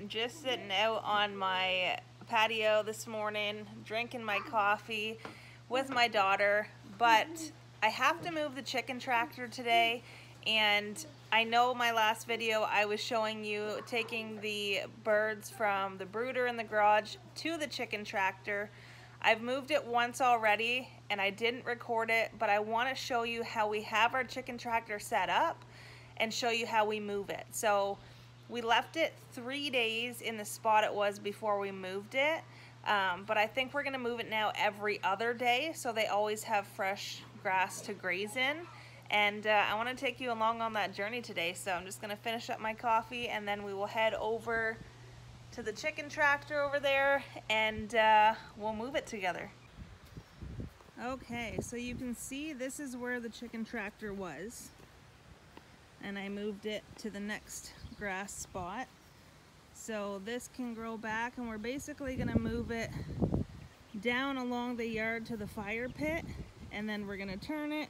just sitting out on my patio this morning, drinking my coffee with my daughter, but I have to move the chicken tractor today, and I know my last video I was showing you taking the birds from the brooder in the garage to the chicken tractor. I've moved it once already and I didn't record it, but I want to show you how we have our chicken tractor set up and show you how we move it. So we left it 3 days in the spot it was before we moved it, but I think we're going to move it now every other day so they always have fresh grass to graze in. And I want to take you along on that journey today, so I'm just going to finish up my coffee and then we will head over to the chicken tractor over there and we'll move it together. Okay, so you can see this is where the chicken tractor was, and I moved it to the next grass spot so this can grow back, and we're basically going to move it down along the yard to the fire pit, and then we're going to turn it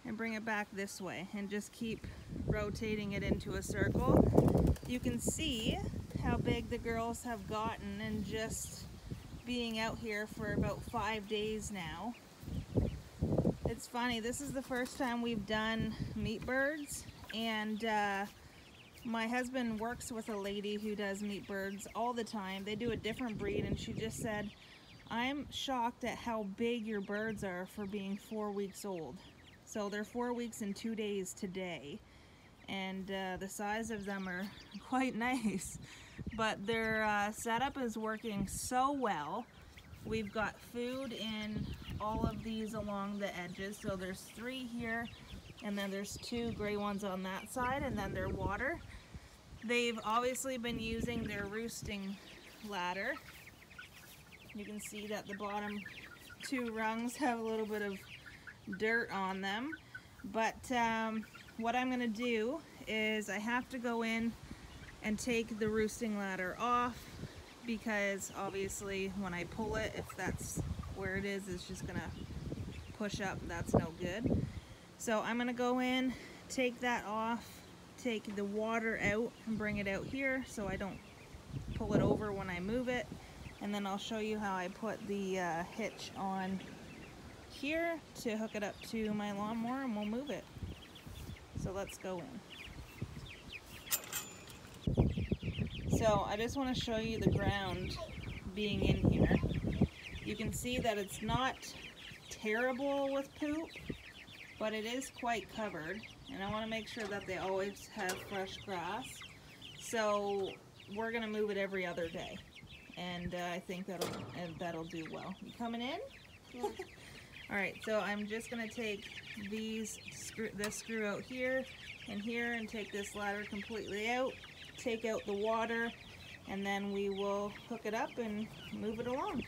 and bring it back this way and just keep rotating it into a circle. You can see how big the girls have gotten in just being out here for about 5 days now. It's funny, this is the first time we've done meat birds, and my husband works with a lady who does meat birds all the time. They do a different breed, and she just said, I'm shocked at how big your birds are for being 4 weeks old. So they're 4 weeks and 2 days today, and the size of them are quite nice. But their setup is working so well. We've got food in all of these along the edges. So there's 3 here, and then there's 2 gray ones on that side, and then their water. They've obviously been using their roosting ladder. You can see that the bottom 2 rungs have a little bit of dirt on them. But what I'm gonna do is I have to go in and take the roosting ladder off, because obviously when I pull it, if that's where it is, it's just gonna push up. That's no good. So I'm gonna go in, take that off, take the water out and bring it out here so I don't pull it over when I move it, and then I'll show you how I put the hitch on here to hook it up to my lawnmower, and we'll move it. So let's go in. So I just want to show you the ground being in here. You can see that it's not terrible with poop, but it is quite covered, and I want to make sure that they always have fresh grass. So we're going to move it every other day, and I think that'll do well. You coming in? Yeah. Alright, so I'm just going to take this screw out here and take this ladder completely out, take out the water, and then we will hook it up and move it along.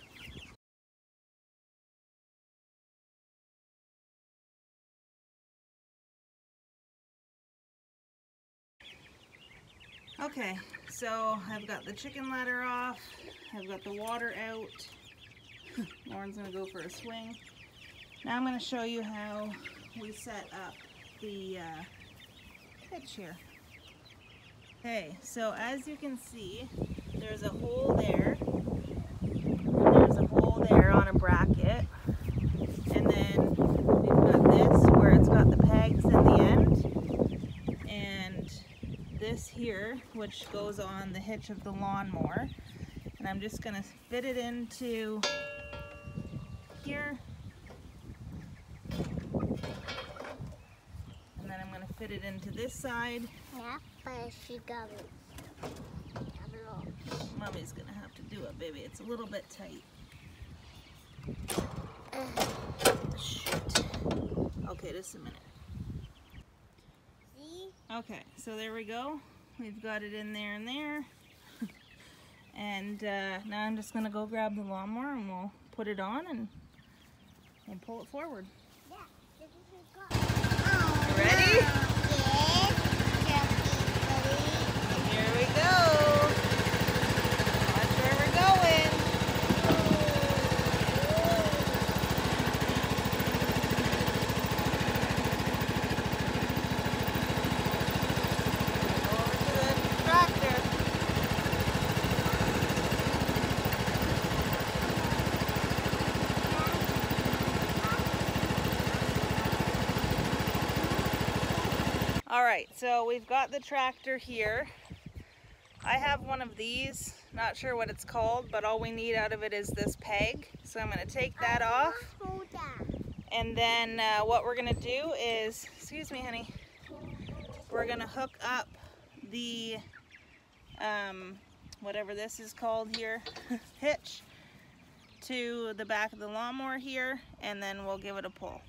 Okay, so I've got the chicken ladder off, I've got the water out. Lauren's going to go for a swing. Now I'm going to show you how we set up the hitch here. Okay, so as you can see, there's a hole there, and there's a hole there on a bracket, and then we've got this where it's got the pegs in the end, and this here which goes on the hitch of the lawnmower, and I'm just going to fit it into here. And then I'm going to fit it into this side. Yeah, but she got it. Mommy's going to have to do it, baby. It's a little bit tight. Shoot. Okay, just a minute. See? Okay, so there we go. We've got it in there and there. And now I'm just going to go grab the lawnmower and we'll put it on and pull it forward. Yeah, this is You ready? Yes. Here we go. Watch where we're going. Over to the tractor. right, so we've got the tractor here. I have one of these, not sure what it's called, but all we need out of it is this peg. So I'm going to take that off. And then what we're going to do is, excuse me honey, we're going to hook up the, whatever this is called here, hitch, to the back of the lawnmower here, and then we'll give it a pull.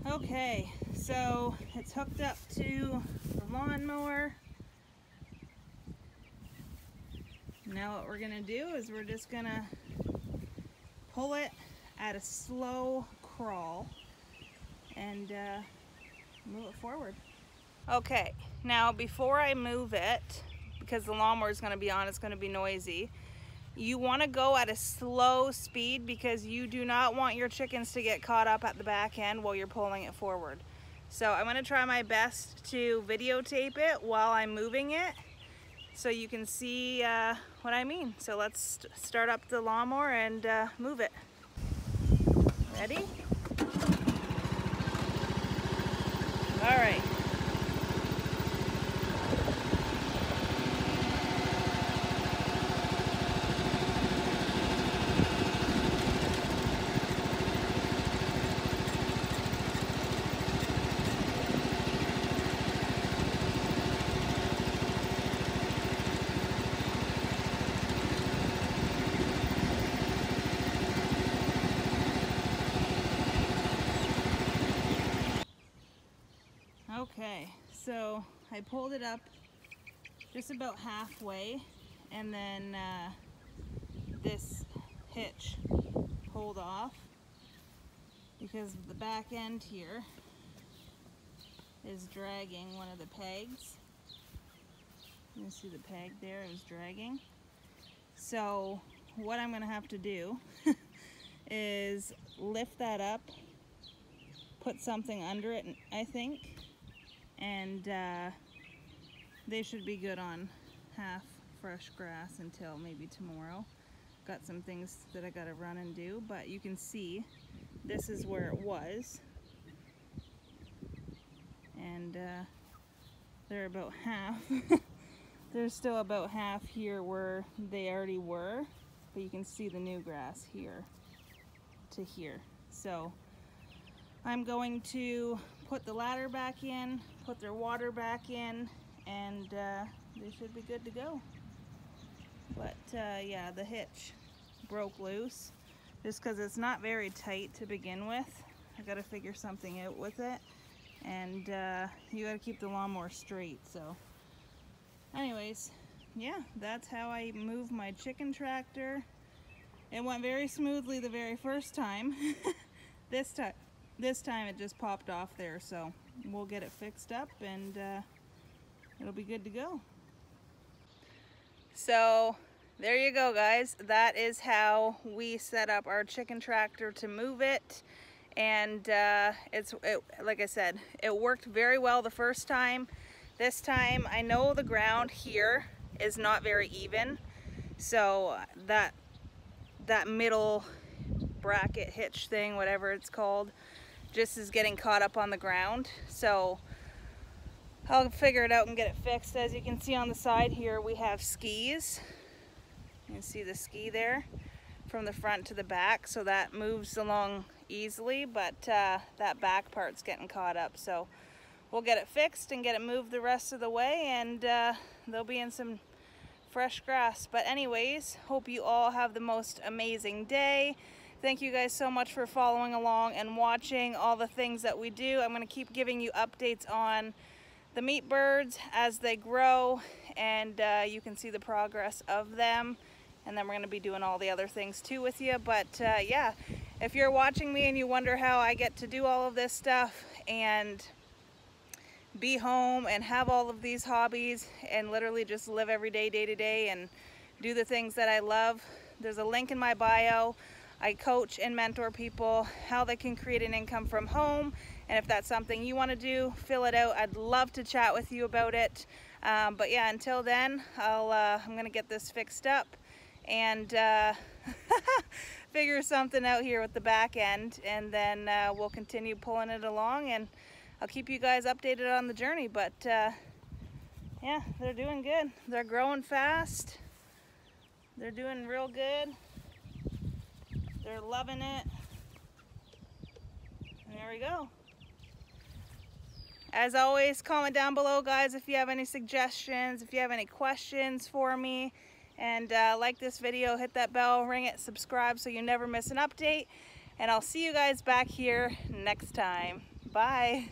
Okay, so it's hooked up to the lawnmower. Now what we're gonna do is we're just gonna pull it at a slow crawl and move it forward. Okay, now before I move it, because the lawnmower is gonna be on, it's gonna be noisy, you want to go at a slow speed because you do not want your chickens to get caught up at the back end while you're pulling it forward. So I'm going to try my best to videotape it while I'm moving it so you can see what I mean. So let's start up the lawnmower and move it. Ready? All right. Okay, so I pulled it up just about halfway, and then this hitch pulled off because the back end here is dragging one of the pegs. You can see the peg there, it was dragging. So what I'm gonna have to do is lift that up, put something under it, I think, and they should be good on half fresh grass until maybe tomorrow. Got some things that I gotta run and do, but you can see this is where it was, and they're about half. There's still about half here where they already were, but you can see the new grass here to here. So I'm going to put the ladder back in, put their water back in, and they should be good to go. But yeah, the hitch broke loose just because it's not very tight to begin with. I gotta figure something out with it, and you gotta keep the lawnmower straight. So anyways, yeah, that's how I move my chicken tractor. It went very smoothly the very first time. This time it just popped off there, so we'll get it fixed up and it'll be good to go. So there you go, guys. That is how we set up our chicken tractor to move it, and like I said, it worked very well the first time. This time I know the ground here is not very even, so that middle bracket hitch thing, whatever it's called, just is getting caught up on the ground. So I'll figure it out and get it fixed. As you can see on the side here, we have skis. You can see the ski there from the front to the back, so that moves along easily, but that back part's getting caught up. So we'll get it fixed and get it moved the rest of the way, and they'll be in some fresh grass. But anyways, hope you all have the most amazing day. Thank you guys so much for following along and watching all the things that we do. I'm going to keep giving you updates on the meat birds as they grow, and you can see the progress of them. And then we're going to be doing all the other things too with you. But yeah, if you're watching me and you wonder how I get to do all of this stuff and be home and have all of these hobbies and literally just live every day, day to day, and do the things that I love, there's a link in my bio. I coach and mentor people how they can create an income from home, and if that's something you want to do, fill it out. I'd love to chat with you about it. But yeah, until then, I'm gonna get this fixed up, and figure something out here with the back end, and then we'll continue pulling it along, and I'll keep you guys updated on the journey. But yeah, they're doing good. They're growing fast. They're doing real good. They're loving it. And there we go. As always, comment down below, guys, if you have any suggestions, if you have any questions for me. And like this video, hit that bell, ring it, subscribe so you never miss an update. And I'll see you guys back here next time. Bye.